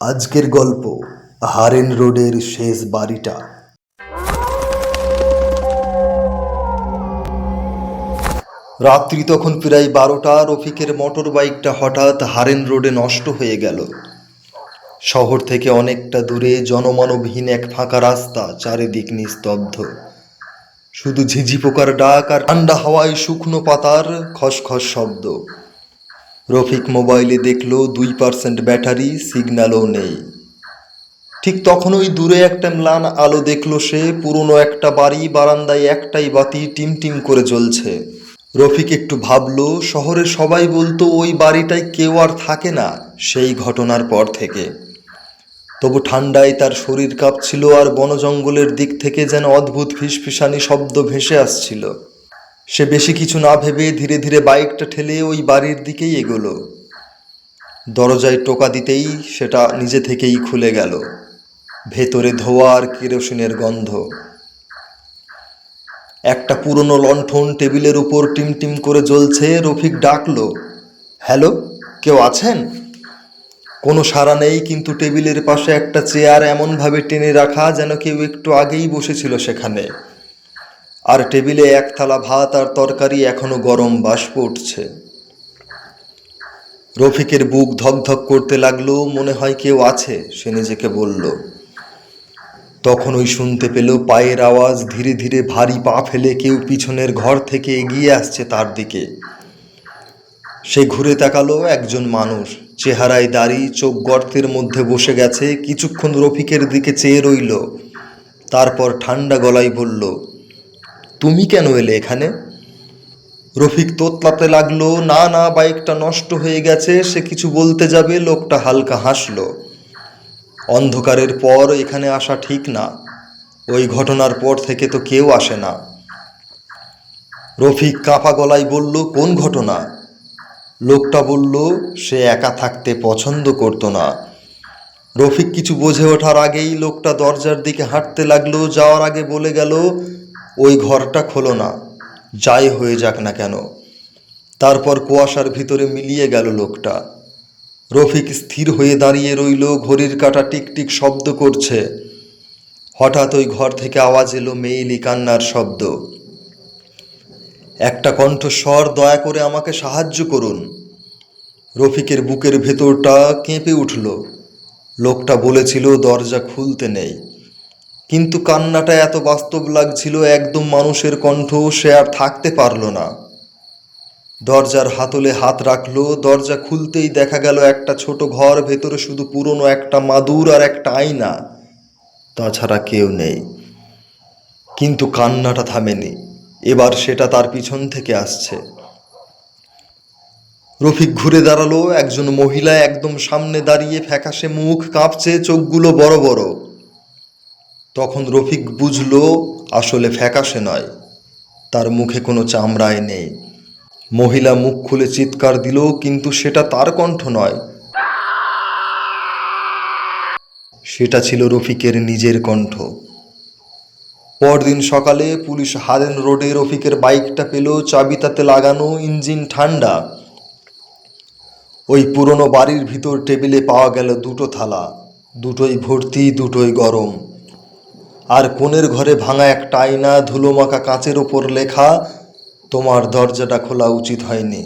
আজকের গল্প হারেন রোডের শেষ বাড়িটা। রাত্রি তখন প্রায় 12টা। রফিকের মোটর বাইকটা হঠাৎ হারেন রোডে নষ্ট হয়ে গেল। শহর থেকে অনেকটা দূরে জনমানবহীন এক ফাঁকা রাস্তা, চারিদিক নিস্তব্ধ। শুধু ঝিঝি পোকার ডাক আর ঠান্ডা হাওয়ায় শুকনো পাতার খসখস শব্দ। রফিক মোবাইলে দেখল 2% ব্যাটারি, সিগন্যালও নেই। ঠিক তখনই দূরে একটা ম্লান আলো দেখল সে। পুরনো একটা বাড়ি, বারান্দায় একটাই বাতি টিমটিম করে জ্বলছে। রফিক একটু ভাবল, শহরে সবাই বলতো ওই বাড়িটায় কেউ আর থাকে না সেই ঘটনার পর থেকে। তবু ঠান্ডায় তার শরীর কাঁপছিল, আর বনজঙ্গলের দিক থেকে যেন অদ্ভুত ফিসফিসানি শব্দ ভেসে আসছিল। সে বেশি কিছু না ভেবে ধীরে ধীরে বাইকটা ঠেলে ওই বাড়ির দিকেই এগোলো। দরজায় টোকা দিতেই সেটা নিজে থেকেই খুলে গেল। ভেতরে ধোঁয়া আর কেরোসিনের গন্ধ। একটা পুরনো লণ্ঠন টেবিলের উপর টিমটিম করে জ্বলছে। রফিক ডাকলো, হ্যালো, কেউ আছেন? কোনো সাড়া নেই, কিন্তু টেবিলের পাশে একটা চেয়ার এমনভাবে টেনে রাখা যেন কেউ একটু আগেই বসেছিল সেখানে। আর টেবিলে এক থালা ভাত আর তরকারি এখনো গরম, বাষ্প উঠছে। রফিকের বুক ধকধক করতে লাগলো। মনে হয় কেউ আছে, সে নিজেকে বলল। তখন ওই শুনতে পেল পায়ের আওয়াজ। ধীরে ধীরে ভারী পা ফেলে কেউ পিছনের ঘর থেকে এগিয়ে আসছে তার দিকে। সে ঘুরে তাকালো, একজন মানুষ, চেহারায় দাড়ি, চোখ গর্তের মধ্যে বসে গেছে। কিছুক্ষণ রফিকের দিকে চেয়ে রইল, তারপর ঠান্ডা গলায় বলল, তুমি কেন এলে এখানে? রফিক তোতলাতে লাগলো, না না, বাইকটা নষ্ট হয়ে গেছে। সে কিছু বলতে যাবে, লোকটা হালকা হাসলো। অন্ধকারের পর এখানে আসা ঠিক না। ওই ঘটনার পর থেকে তো কেউ আসে না। রফিক কাঁপা গলায় বলল, কোন ঘটনা? লোকটা বলল, সে একা থাকতে পছন্দ করত না। রফিক কিছু বুঝে ওঠার আগেই লোকটা দরজার দিকে হাঁটতে লাগলো। যাওয়ার আগে বলে গেল, ওই ঘরটা খোলো না, যাই হয়ে যাক না কেন। তারপর কুয়াশার ভিতরে মিলিয়ে গেল লোকটা। রফিক স্থির হয়ে দাঁড়িয়ে রইল। ঘড়ির কাঁটা টিকটিক শব্দ করছে। হঠাৎ ওই ঘর থেকে আওয়াজ এলো, মেয়েলি কান্নার শব্দ। একটা কণ্ঠস্বর, দয়া করে আমাকে সাহায্য করুন। রফিকের বুকের ভেতরটা কেঁপে উঠল। লোকটা বলেছিল দরজা খুলতে নেই, কিন্তু কান্নাটা এত বাস্তব লাগছিল, একদম মানুষের কণ্ঠ। সে আর থাকতে পারল না। দরজার হাতলে হাত রাখলো। দরজা খুলতেই দেখা গেল একটা ছোট ঘর, ভেতরে শুধু পুরনো একটা মাদুর আর একটা আয়না, তাছাড়া কেউ নেই। কিন্তু কান্নাটা থামেনি। এবার সেটা তার পিছন থেকে আসছে। রফিক ঘুরে দাঁড়ালো। একজন মহিলা একদম সামনে দাঁড়িয়ে, ফ্যাকাশে মুখ, কাঁপছে, চোখগুলো বড় বড়। তখন রফিক বুঝল, আসলে ফ্যাকাশে নয়, তার মুখে কোনো চামড়ায় নেই। মহিলা মুখ খুলে চিৎকার দিল, কিন্তু সেটা তার কণ্ঠ নয়, সেটা ছিল রফিকের নিজের কণ্ঠ। পরদিন সকালে পুলিশ হারেন রোডে রফিকের বাইকটা পেল, চাবি তাতে লাগানো, ইঞ্জিন ঠান্ডা। ওই পুরনো বাড়ির ভিতর টেবিলে পাওয়া গেল 2টো থালা, দুটোই ভর্তি, দুটোই গরম। আর কোণের ঘরে ভাঙা একটা আয়না, ধুলোমাখা কাঁচের ওপর লেখা, তোমার দরজাটা খোলা উচিত হয়নি।